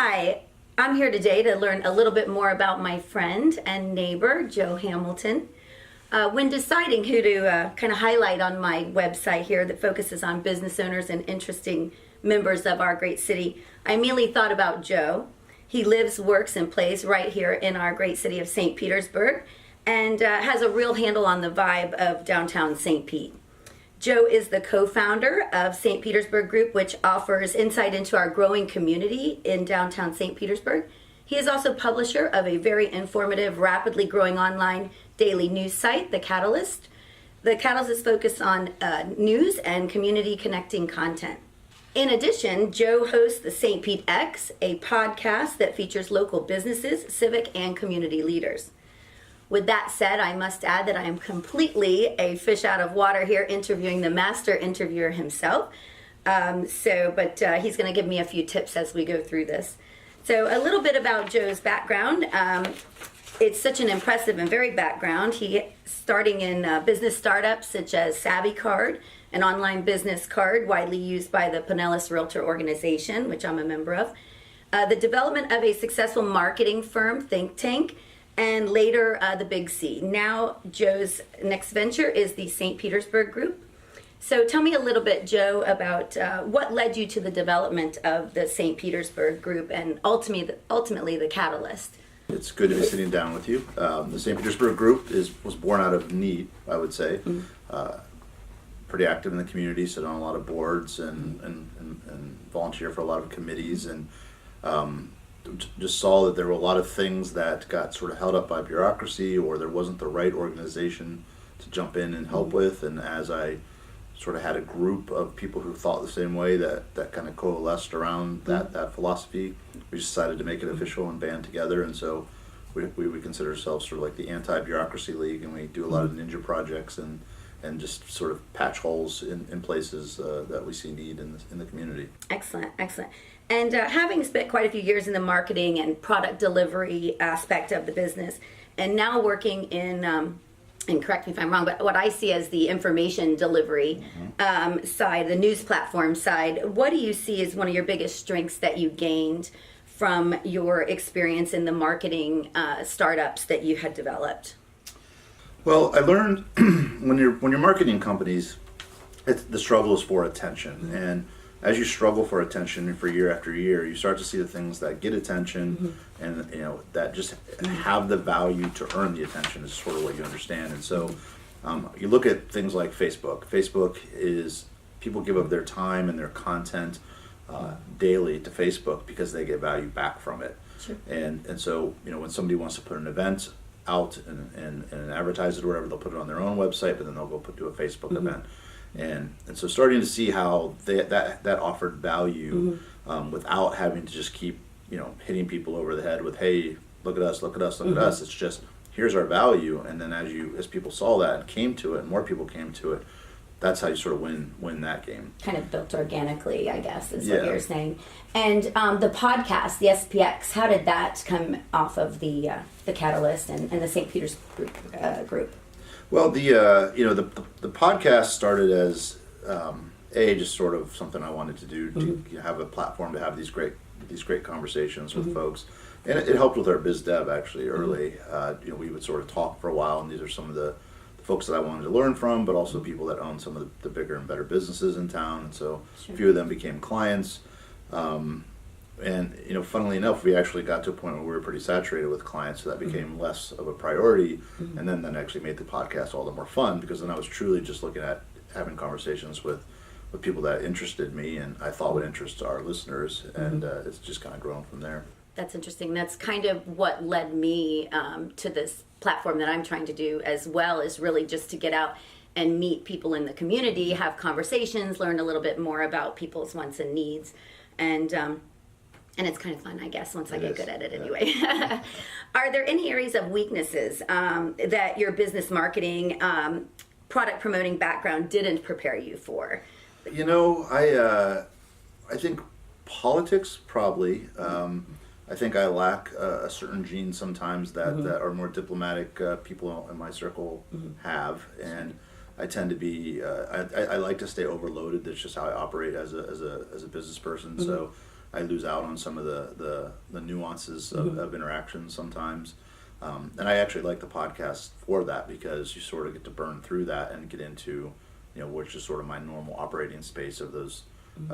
Hi, I'm here today to learn a little bit more about my friend and neighbor, Joe Hamilton. When deciding who to kind of highlight on my website here that focuses on business owners and interesting members of our great city, I immediately thought about Joe. He lives, works, and plays right here in our great city of St. Petersburg and has a real handle on the vibe of downtown St. Pete. Joe is the co-founder of St. Petersburg Group, which offers insight into our growing community in downtown St. Petersburg. He is also publisher of a very informative, rapidly growing online daily news site, The Catalyst. The Catalyst is focused on news and community connecting content. In addition, Joe hosts the St. Pete X, a podcast that features local businesses, civic, and community leaders. With that said, I must add that I am completely a fish out of water here interviewing the master interviewer himself. He's going to give me a few tips as we go through this. So a little bit about Joe's background. It's such an impressive and varied background. He starting in business startups such as Savvy Card, an online business card widely used by the Pinellas Realtor organization, which I'm a member of. The development of a successful marketing firm, Think Tank, and later the Big C. Now Joe's next venture is the St. Petersburg Group. So tell me a little bit, Joe, about what led you to the development of the St. Petersburg Group and ultimately the Catalyst. It's good to be sitting down with you. The St. Petersburg Group was born out of need, I would say. Pretty active in the community, sit on a lot of boards and volunteer for a lot of committees, and just saw that there were a lot of things that got sort of held up by bureaucracy, or there wasn't the right organization to jump in and help with. And as I sort of had a group of people who thought the same way that kind of coalesced around that philosophy, we decided to make it official and band together. And so we consider ourselves sort of like the anti-bureaucracy league, and we do a lot of ninja projects and just sort of patch holes in places that we see need in the community. Excellent. And having spent quite a few years in the marketing and product delivery aspect of the business, and now working in, and correct me if I'm wrong, but what I see as the information delivery side, the news platform side, what do you see as one of your biggest strengths that you gained from your experience in the marketing startups that you had developed? Well, I learned when you're marketing companies, the struggle is for attention, and as you struggle for attention for year after year, you start to see the things that get attention, and that just have the value to earn the attention is sort of what you understand. And so, you look at things like Facebook. Facebook is people give up their time and their content daily to Facebook because they get value back from it. Sure. And so when somebody wants to put an event out and advertise it or whatever, they'll put it on their own website, but then they'll go do a Facebook event. And so starting to see how that offered value without having to just keep hitting people over the head with, hey, look at us, look at us, look at us. It's just, here's our value. And then as people saw that and came to it, and more people came to it, that's how you sort of win that game. Kind of built organically, I guess, is what you're saying. And the podcast, the SPX, how did that come off of the Catalyst and the St. Petersburg Group? Well, the podcast started as just sort of something I wanted to do to have a platform to have these great conversations with folks, and it helped with our biz dev actually early. We would sort of talk for a while, and these are some of the folks that I wanted to learn from, but also people that own some of the bigger and better businesses in town, and so a few of them became clients. And funnily enough, we actually got to a point where we were pretty saturated with clients, so that became less of a priority. And then that actually made the podcast all the more fun, because then I was truly just looking at having conversations with people that interested me and I thought would interest our listeners, and it's just kind of grown from there. That's interesting. That's kind of what led me to this platform that I'm trying to do as well, is really just to get out and meet people in the community, have conversations, learn a little bit more about people's wants and needs, and it's kind of fun, I guess, once I get good at it anyway. Are there any areas of weaknesses that your business marketing, product promoting background didn't prepare you for? I think politics probably. I think I lack a certain gene sometimes that are more diplomatic people in my circle have, and I tend to be. I like to stay overloaded. That's just how I operate as a business person. So I lose out on some of the nuances of interaction sometimes. And I actually like the podcast for that, because you sort of get to burn through that and get into, which is sort of my normal operating space of those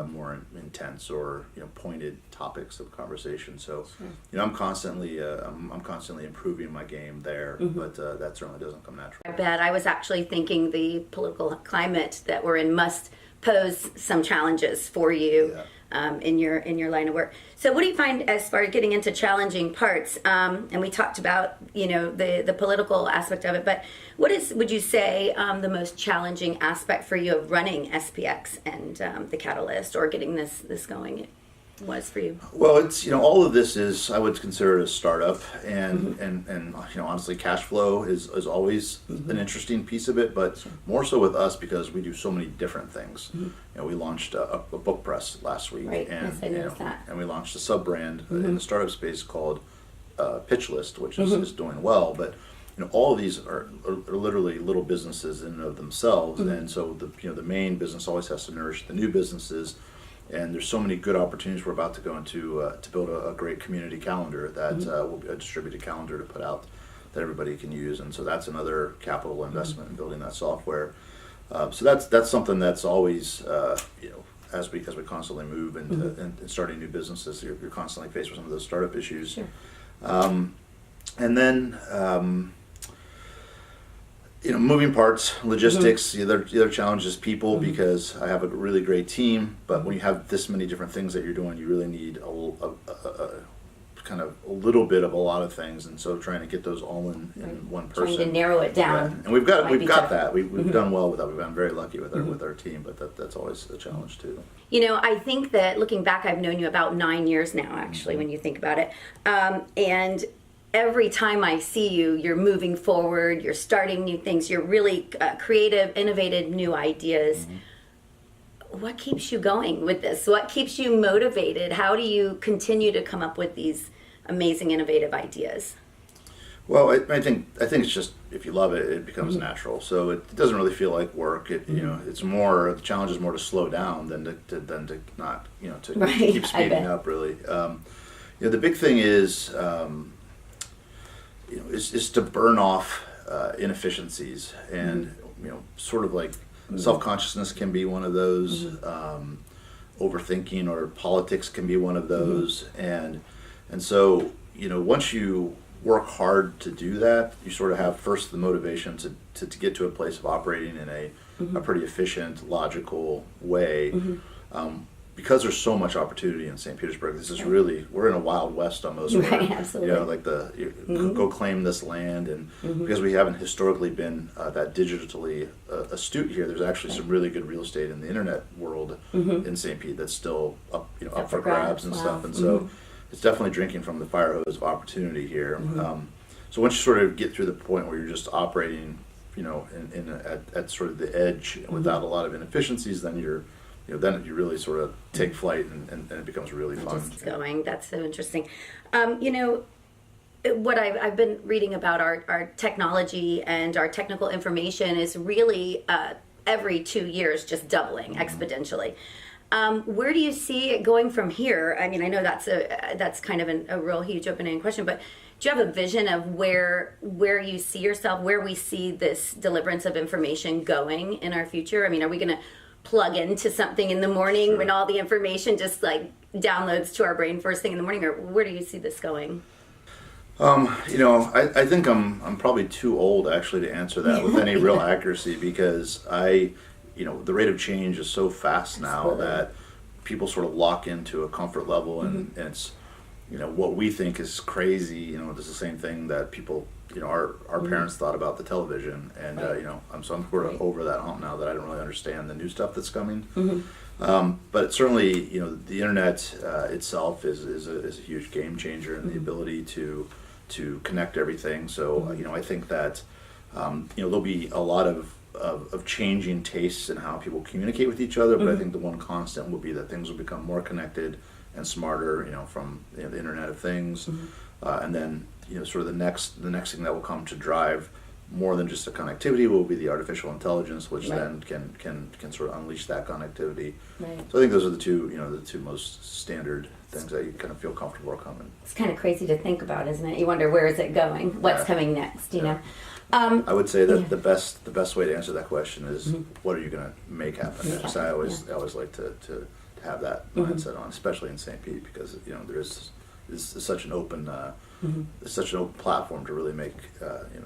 more intense or pointed topics of conversation. So, I'm constantly improving my game there, but that certainly doesn't come natural. I bet. I was actually thinking the political climate that we're in must pose some challenges for you. Yeah. In your line of work. So what do you find as far as getting into challenging parts? And we talked about the political aspect of it, but would you say the most challenging aspect for you of running SPX and the Catalyst, or getting this going was for you? Well, it's all of this is, I would consider it a startup, and honestly, cash flow is always an interesting piece of it, but more so with us because we do so many different things. We launched a book press last week, Right. and Yes, I noticed that. and we launched a sub brand in the startup space called Pitch List, which is doing well, but. All of these are literally little businesses in and of themselves, and so the main business always has to nourish the new businesses. And there's so many good opportunities we're about to go into to build a great community calendar that will be a distributed calendar to put out that everybody can use. And so that's another capital investment in building that software. So that's something that's always as we constantly move into and starting new businesses, you're constantly faced with some of those startup issues. Sure. And then. Moving parts, logistics, the other challenge is people, because I have a really great team, but when you have this many different things that you're doing, you really need a kind of a little bit of a lot of things, and so trying to get those all in one person. Trying to narrow it down. Yeah. And we've got tough. that. We've done well with that. We've been very lucky with our team, but that's always a challenge too. I think that looking back, I've known you about 9 years now, actually, when you think about it. And every time I see you, you're moving forward, you're starting new things, you're really creative, innovative, new ideas. What keeps you going with this? What keeps you motivated? How do you continue to come up with these amazing, innovative ideas? Well, I think it's just, if you love it, it becomes natural. So it doesn't really feel like work. It's more, the challenge is more to slow down than to not to Right, keep speeding up. Really, the big thing is is to burn off inefficiencies, and sort of like self-consciousness can be one of those. Overthinking or politics can be one of those, and so once you work hard to do that, you sort of have first the motivation to get to a place of operating in a pretty efficient, logical way. Because there's so much opportunity in St. Petersburg, this is really, we're in a Wild West almost. Right, absolutely. Like go claim this land, and because we haven't historically been that digitally astute here, there's actually some really good real estate in the internet world in St. Pete that's still up for grabs and stuff, and so it's definitely drinking from the fire hose of opportunity here. So once you sort of get through the point where you're just operating, at sort of the edge without a lot of inefficiencies, then then you really sort of take flight, and it becomes really fun. Just going. That's so interesting. What I've been reading about our technology and our technical information is really every 2 years just doubling exponentially. Where do you see it going from here? I mean, I know that's kind of a real huge open-ended question, but do you have a vision of where you see yourself, where we see this deliverance of information going in our future? I mean, are we going to plug into something in the morning when all the information just like downloads to our brain first thing in the morning, or where do you see this going? I think I'm probably too old actually to answer that with any real accuracy, because the rate of change is so fast now that people sort of lock into a comfort level, and it's what we think is crazy. It's the same thing that people our parents thought about the television, and I'm sort of over that hump now that I don't really understand the new stuff that's coming. But certainly, the internet itself is a huge game changer in the ability to connect everything. So I think that there'll be a lot of changing tastes in how people communicate with each other, but I think the one constant will be that things will become more connected and smarter, from the Internet of Things, and then sort of the next thing that will come to drive more than just the connectivity will be the artificial intelligence, which Right. then can sort of unleash that connectivity. Right. So I think those are the two most standard things that you kind of feel comfortable coming. It's kind of crazy to think about, isn't it? You wonder, where is it going? What's Yeah. coming next, you Yeah. know? I would say that yeah. the best way to answer that question is what are you going to make happen Make next? I happen, always like to have that Mm-hmm. mindset on, especially in St. Pete, because there's such an open it's such an open platform to really make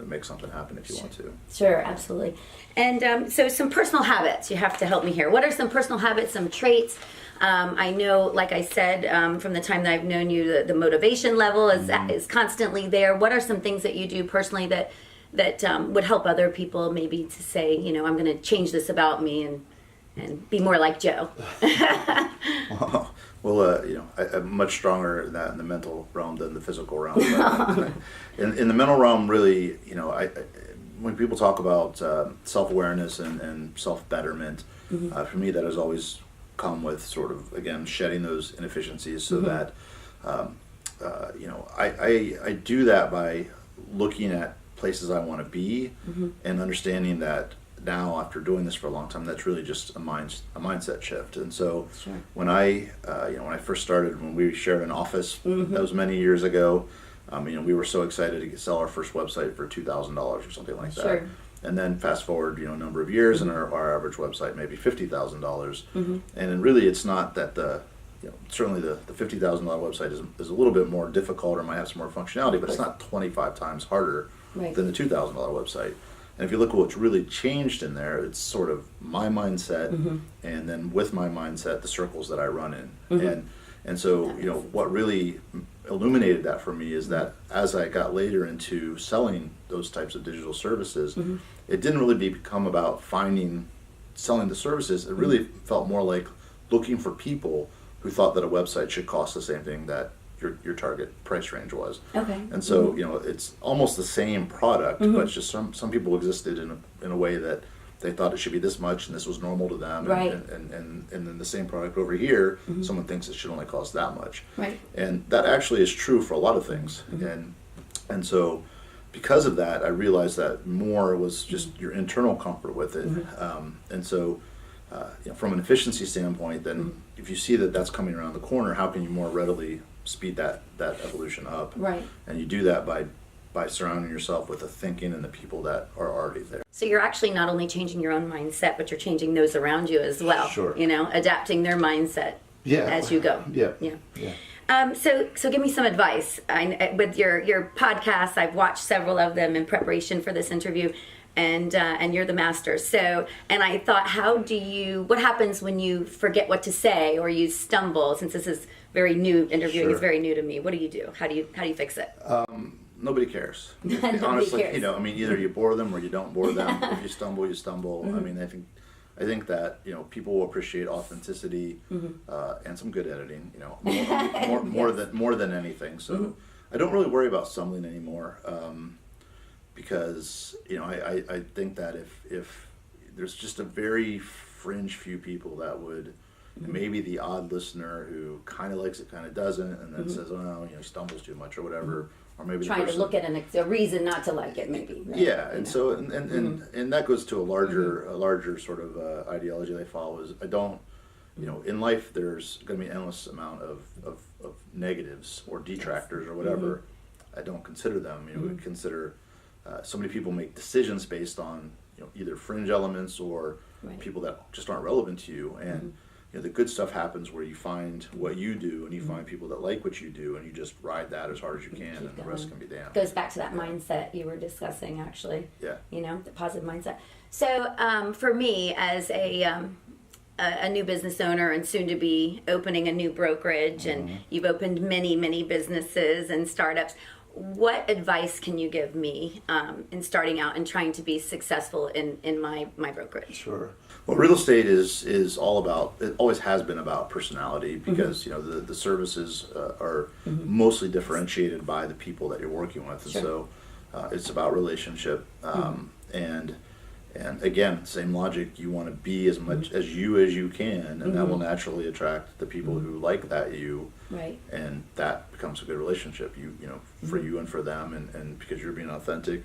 make something happen if you want to. Sure, absolutely. And so some personal habits. You have to help me here. What are some personal habits, some traits? I know, like I said, from the time that I've known you, the motivation level is constantly there. What are some things that you do personally that would help other people maybe to say, I'm going to change this about me and be more like Joe? Well, I'm much stronger in that in the mental realm than the physical realm. In the mental realm, really, when people talk about self-awareness and self-betterment, for me, that has always come with sort of, again, shedding those inefficiencies so that, I do that by looking at places I want to be and understanding that now, after doing this for a long time, that's really just a mindset shift. And so Sure. when I first started, when we shared an office, that was many years ago, we were so excited to sell our first website for $2,000 or something like that. Sure. And then fast forward, a number of years, and our average website maybe $50,000. And then really, it's not that certainly the $50,000 website is a little bit more difficult or might have some more functionality, but it's not 25 times harder Right. than the $2,000 website. And if you look at what's really changed in there, it's sort of my mindset, and then with my mindset, the circles that I run in. And so, what really illuminated that for me is that as I got later into selling those types of digital services, it didn't really become about selling the services. It really felt more like looking for people who thought that a website should cost the same thing that your target price range was. Okay. And so, it's almost the same product, but it's just some people existed in a way that they thought it should be this much and this was normal to them. Right. And then the same product over here, someone thinks it should only cost that much. Right. And that actually is true for a lot of things. And so because of that, I realized that more was just your internal comfort with it. And so from an efficiency standpoint, then if you see that that's coming around the corner, how can you more readily speed that evolution up? Right. And you do that by surrounding yourself with the thinking and the people that are already there. So you're actually not only changing your own mindset, but you're changing those around you as well. Sure. Adapting their mindset as you go. Yeah. So give me some advice. With your podcasts, I've watched several of them in preparation for this interview, and you're the master. So, and I thought, what happens when you forget what to say or you stumble? Since this is very new, interviewing is very new to me. What do you do? How do you fix it? Nobody cares. Nobody Honestly, cares. either you bore them or you don't bore them. If you stumble, you stumble. I think that people will appreciate authenticity and some good editing. More than anything. So I don't really worry about stumbling anymore because I think that if there's just a very fringe few people that would. Maybe the odd listener who kind of likes it, kind of doesn't, and then says, "Oh, he stumbles too much," or whatever, or maybe Trying to look at a reason not to like it, maybe. Right? Yeah, and so and that goes to a larger sort of ideology I follow. Is I don't, in life there's going to be an endless amount of negatives or detractors or whatever. I don't consider them. We consider so many people make decisions based on either fringe elements or people that just aren't relevant to you and. The good stuff happens where you find what you do and you find people that like what you do and you just ride that as hard as you can and the rest can be damned. Goes back to that mindset you were discussing, actually. Yeah. The positive mindset. So for me, as a new business owner and soon to be opening a new brokerage, and you've opened many businesses and startups, what advice can you give me in starting out and trying to be successful in my brokerage? Sure. Well, real estate is all about, it always has been about personality because, the services are mostly differentiated by the people that you're working with. And so it's about relationship. And again, same logic, you want to be as much as you can, and that will naturally attract the people who like that you. Right. And that becomes a good relationship, for you and for them, and because you're being authentic.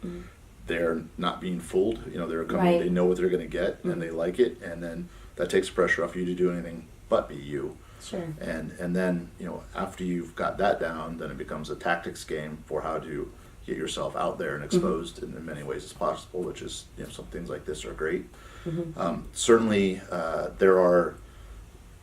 they're not being fooled. You know, they're coming, Right. they know what they're going to get, and they like it, and then that takes pressure off you to do anything but be you. Sure. And then, you know, after you've got that down, then it becomes a tactics game for how to get yourself out there and exposed in many ways as possible, which is, you know, some things like this are great. Certainly, there are,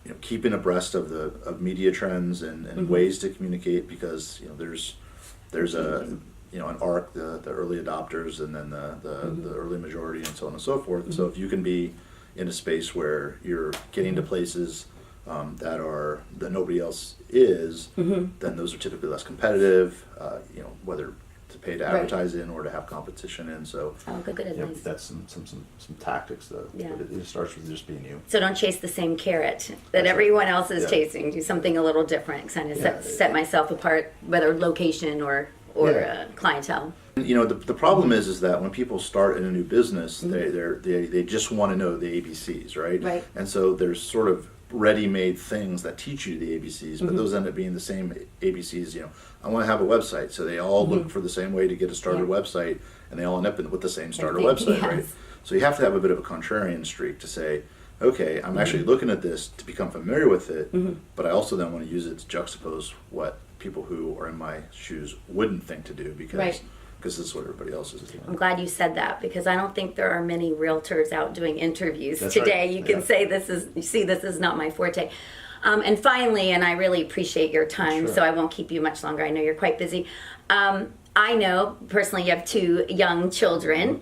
you know, keeping abreast of media trends and ways to communicate, because, you know, there's a, you know, an arc, the early adopters, and then the early majority, and so on and so forth. So if you can be in a space where you're getting to places that nobody else is, then those are typically less competitive. You know, whether to pay to advertise in or to have competition in. So Good you know, advice. that's some tactics though. Yeah. But it starts with just being you. So don't chase the same carrot that That's everyone right. else is Yeah. chasing. Do something a little different. Kind of Yeah. set myself apart, whether location or Yeah. clientele. You know, the problem is that when people start in a new business, they just want to know the ABCs, right? Right. And so there's sort of ready-made things that teach you the ABCs, but those end up being the same ABCs. You know, I want to have a website, so they all look for the same way to get a starter website, and they all end up with the same starter website, right? Yes. So you have to have a bit of a contrarian streak to say, okay, I'm actually looking at this to become familiar with it, but I also then want to use it to juxtapose what people who are in my shoes wouldn't think to do, because Right. this is what everybody else is doing. I'm glad you said that, because I don't think there are many realtors out doing interviews That's today. right. You can Yeah. say this is not my forte. And finally, and I really appreciate your time, Sure. so I won't keep you much longer. I know you're quite busy. I know personally you have 2 young children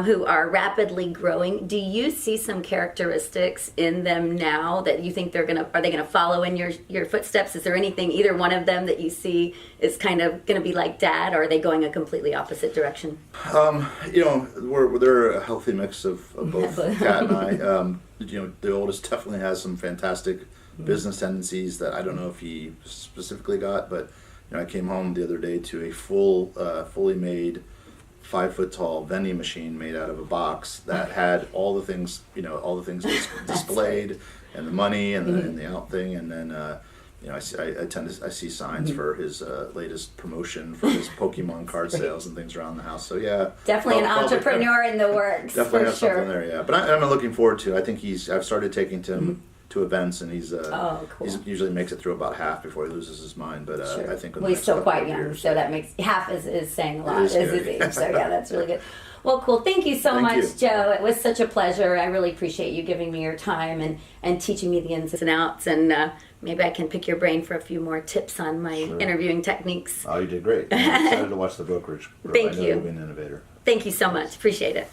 who are rapidly growing. Do you see some characteristics in them now that you think are they gonna follow in your footsteps? Is there anything, either one of them, that you see is kind of gonna be like dad, or are they going a completely opposite direction? You know, they're a healthy mix of both Kat and I. You know, the oldest definitely has some fantastic business tendencies that I don't know if he specifically got, but you know, I came home the other day to a fully made 5-foot tall vending machine made out of a box that had all the things, you know, displayed, and the money and the out thing, and then you know, I see signs for his latest promotion for his Pokemon card sales and things around the house. So yeah, Definitely an probably- entrepreneur in the works, Definitely for have something sure. there, yeah. But I'm looking forward to. I think I've started taking him to events, and he's Oh, cool. he's usually makes it through about half before he loses his mind. But Sure. I think in the Well, he's next still couple quite of young, years, so that makes half is saying a lot. is Is good. his age, so yeah, that's really good. Well, cool. Thank you so Thank much, you. Joe. It was such a pleasure. I really appreciate you giving me your time and teaching me the ins and outs. And maybe I can pick your brain for a few more tips on my interviewing techniques. Oh, you did great. I'm excited to watch the brokerage grow. Thank I know you. you'll be an innovator. Thank you so much. Appreciate it.